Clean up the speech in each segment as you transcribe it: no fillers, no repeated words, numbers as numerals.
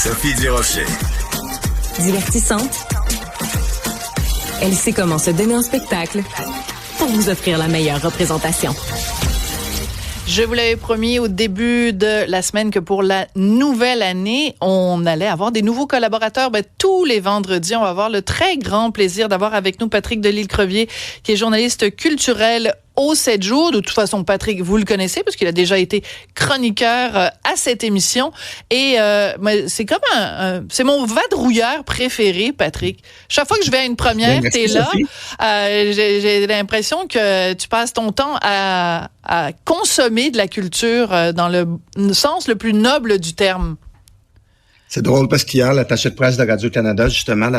Sophie Durocher. Divertissante. Elle sait comment se donner en spectacle pour vous offrir la meilleure représentation. Je vous l'avais promis au début de la semaine que pour la nouvelle année, on allait avoir des nouveaux collaborateurs. Tous les vendredis, on va avoir le très grand plaisir d'avoir avec nous Patrick Delisle-Crevier, qui est journaliste culturel au 7 jours. De toute façon, Patrick, vous le connaissez parce qu'il a déjà été chroniqueur à cette émission. Et c'est comme c'est mon vadrouilleur préféré, Patrick. Chaque fois que je vais à une première, t'es là. J'ai l'impression que tu passes ton temps à consommer de la culture dans le sens le plus noble du terme. C'est drôle parce qu'hier, l'attachée de presse de Radio-Canada, justement,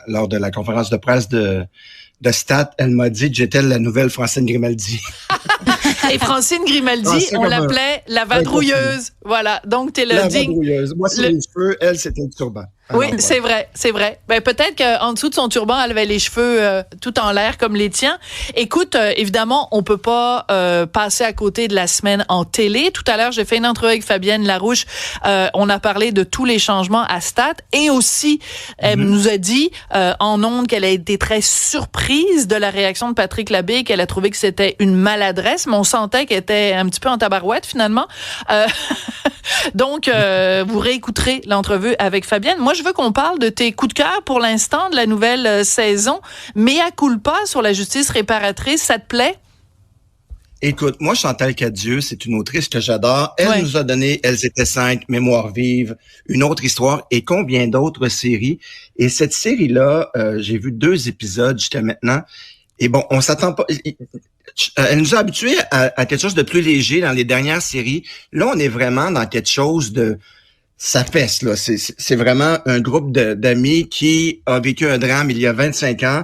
lors de la conférence de presse de Stat, elle m'a dit que j'étais la nouvelle Francine Grimaldi. Et Francine Grimaldi, on l'appelait la vadrouilleuse. Voilà, donc t'es le digne. La vadrouilleuse. Moi, c'est les cheveux, elle, c'était le turban. Oui, c'est vrai. Peut-être qu'en dessous de son turban, elle avait les cheveux tout en l'air comme les tiens. Écoute, évidemment, on peut pas passer à côté de la semaine en télé. Tout à l'heure, j'ai fait une entrevue avec Fabienne Larouche. On a parlé de tous les changements à Stat et aussi, elle nous a dit en ondes qu'elle a été très surprise de la réaction de Patrick Labbé, qu'elle a trouvé que c'était une maladresse, mais on sentait qu'elle était un petit peu en tabarouette finalement. Donc, vous réécouterez l'entrevue avec Fabienne. Moi, je veux qu'on parle de tes coups de cœur pour l'instant de la nouvelle saison. Mea culpa sur la justice réparatrice, ça te plaît? Écoute, moi, Chantal Cadieux, c'est une autrice que j'adore. Elle nous a donné Elles étaient 5, Mémoire vive, Une autre histoire et combien d'autres séries. Et cette série-là, j'ai vu 2 épisodes jusqu'à maintenant. Et bon, on s'attend pas... Elle nous a habitués à quelque chose de plus léger dans les dernières séries. Là, on est vraiment dans quelque chose de... Ça fesse, là. C'est vraiment un groupe d'amis qui a vécu un drame il y a 25 ans.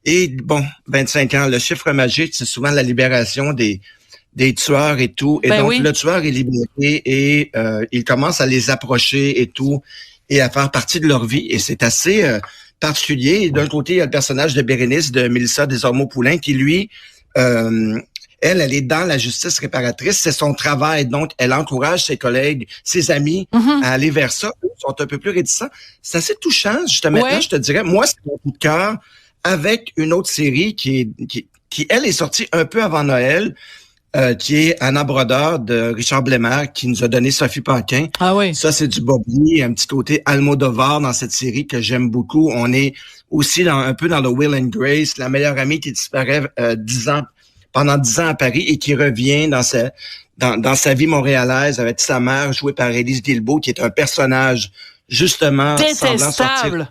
Et bon, 25 ans, le chiffre magique, c'est souvent la libération des tueurs et tout. Et le tueur est libéré et il commence à les approcher et tout et à faire partie de leur vie. Et c'est assez particulier. Et d'un côté, il y a le personnage de Bérénice, de Mélissa Desormeaux-Poulain, qui, lui... elle est dans la justice réparatrice, c'est son travail, donc elle encourage ses collègues, ses amis à aller vers ça. Ils sont un peu plus réticents. C'est assez touchant, justement. Maintenant, je te dirais, moi, c'est mon coup de cœur avec une autre série qui elle, est sortie un peu avant Noël, qui est Anna Brodeur de Richard Blémer, qui nous a donné Sophie Paquin. Ah oui. Ça, c'est du Bobby, un petit côté Almodovar dans cette série que j'aime beaucoup. On est aussi un peu dans le Will and Grace, la meilleure amie qui disparaît pendant 10 ans à Paris et qui revient dans sa vie montréalaise avec sa mère jouée par Élise Guilbeault, qui est un personnage justement détestable.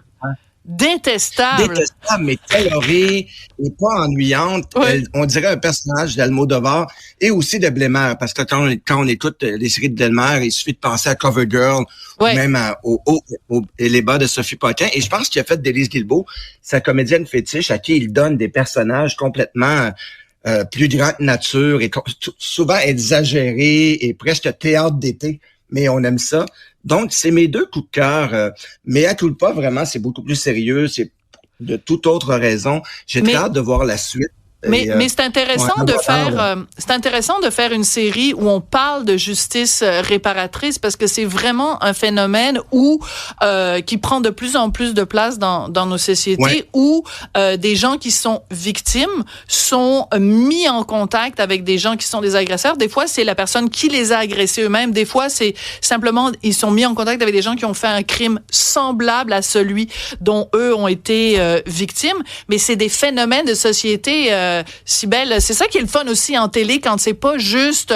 Détestable, mais colorée et pas ennuyante. Oui. On dirait un personnage d'Almodovar et aussi de Blémer, parce que quand on écoute les séries de Blémer, il suffit de penser à Covergirl ou même et les bas de Sophie Paquin. Et je pense qu'il a fait d'Élise Guilbeault sa comédienne fétiche à qui il donne des personnages complètement plus grande nature et souvent exagérés et presque théâtre d'été, mais on aime ça. Donc, c'est mes 2 coups de cœur. Mea culpa, vraiment, c'est beaucoup plus sérieux. C'est de toute autre raison. J'ai très hâte de voir la suite. Mais c'est intéressant de faire une série où on parle de justice réparatrice parce que c'est vraiment un phénomène qui prend de plus en plus de place dans nos sociétés où des gens qui sont victimes sont mis en contact avec des gens qui sont des agresseurs. Des fois, c'est la personne qui les a agressés eux-mêmes. Des fois, c'est simplement ils sont mis en contact avec des gens qui ont fait un crime semblable à celui dont eux ont été victimes. Mais c'est des phénomènes de société Cybèle, c'est ça qui est le fun aussi en télé quand c'est pas juste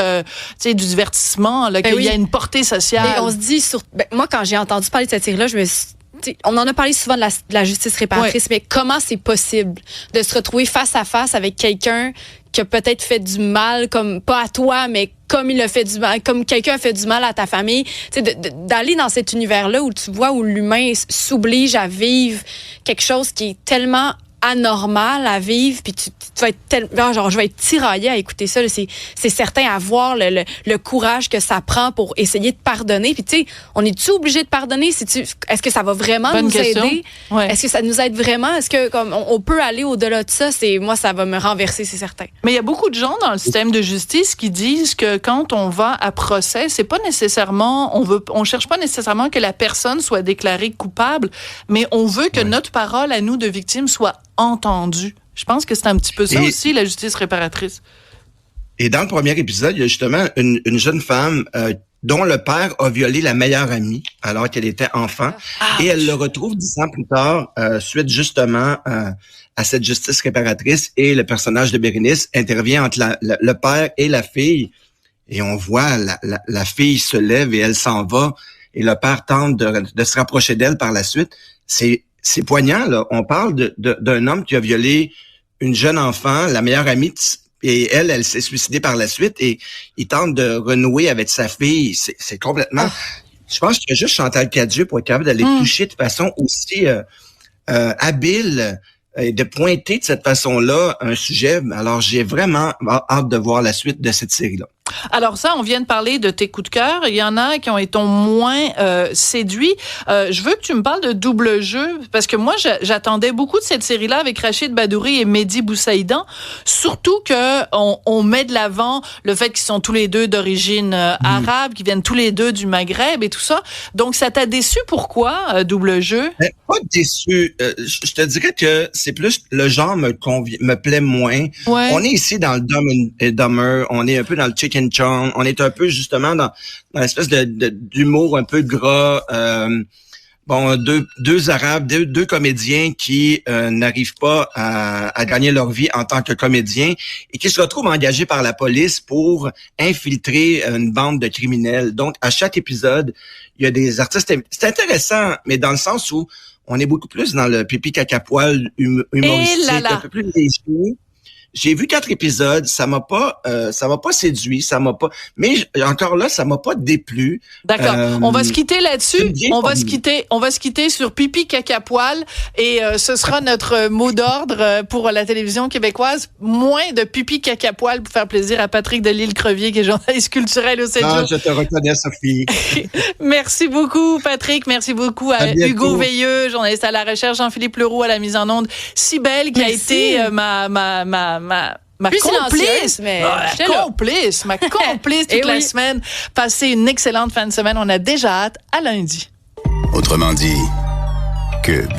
du divertissement, là, qu'il y a une portée sociale. Et on se dit, moi quand j'ai entendu parler de cette série-là, je me suis on en a parlé souvent de la justice réparatrice, mais comment c'est possible de se retrouver face à face avec quelqu'un qui a peut-être fait du mal, comme pas à toi, mais comme il a fait du mal, comme quelqu'un a fait du mal à ta famille, d'aller dans cet univers-là où tu vois où l'humain s'oblige à vivre quelque chose qui est tellement anormal à vivre, puis tu vas être tellement, genre, je vais être tiraillée à écouter ça. Là, c'est certain à voir le courage que ça prend pour essayer de pardonner. Puis tu sais, on est-tu obligé de pardonner? Est-ce que ça va vraiment Bonne nous question. aider? Ouais. Est-ce que ça nous aide vraiment? Est-ce que comme on peut aller au-delà de ça? Moi, ça va me renverser, c'est certain. Mais il y a beaucoup de gens dans le système de justice qui disent que quand on va à procès, c'est pas nécessairement, on cherche pas nécessairement que la personne soit déclarée coupable, mais on veut que notre parole à nous de victimes soit entendue. Je pense que c'est un petit peu ça aussi, la justice réparatrice. Et dans le premier épisode, il y a justement une jeune femme dont le père a violé la meilleure amie alors qu'elle était enfant. Et elle le retrouve 10 ans plus tard, suite justement à cette justice réparatrice. Et le personnage de Bérénice intervient entre le père et la fille. Et on voit la fille se lève et elle s'en va. Et le père tente de se rapprocher d'elle par la suite. C'est poignant, là. On parle d'un homme qui a violé une jeune enfant, la meilleure amie, et elle s'est suicidée par la suite, et il tente de renouer avec sa fille. C'est complètement... Je pense qu'il y a juste Chantal Cadieux pour être capable d'aller toucher de façon aussi habile et de pointer de cette façon-là un sujet. Alors, j'ai vraiment hâte de voir la suite de cette série-là. Alors ça, on vient de parler de tes coups de cœur. Il y en a qui ont été moins séduits. Je veux que tu me parles de Double Jeu, parce que moi, j'attendais beaucoup de cette série-là avec Rachid Badouri et Mehdi Boussaïdan, surtout que on met de l'avant le fait qu'ils sont tous les deux d'origine arabe, qu'ils viennent tous les deux du Maghreb et tout ça. Donc, ça t'a déçu? Pourquoi, Double Jeu? Pas déçu. Je te dirais que c'est plus le genre me plaît moins. Ouais. On est ici dans le Dumb and Dumber, on est un peu dans le Chicken Chong, on est un peu justement dans l'espèce d'humour un peu gras. Deux Arabes, deux comédiens qui n'arrivent pas à gagner leur vie en tant que comédiens et qui se retrouvent engagés par la police pour infiltrer une bande de criminels. Donc, à chaque épisode, il y a des artistes. C'est intéressant, mais dans le sens où on est beaucoup plus dans le pipi caca poil humoristique, un peu plus léger. J'ai vu 4 épisodes, ça m'a pas séduit, mais encore là, ça m'a pas déplu. D'accord. On va se quitter là-dessus. On va se quitter sur pipi caca poil, et ce sera notre mot d'ordre pour la télévision québécoise. Moins de pipi caca poil pour faire plaisir à Patrick Delisle-Crevier, qui est journaliste culturel au 7 jours. Je te reconnais, Sophie. Merci beaucoup, Patrick. Merci beaucoup à Hugo Veilleux, journaliste à la recherche, Jean-Philippe Leroux à la mise en onde, Cybèle qui a été ma complice, mais ma complice toute la semaine. Passez une excellente fin de semaine. On a déjà hâte à lundi. Autrement dit, Cube.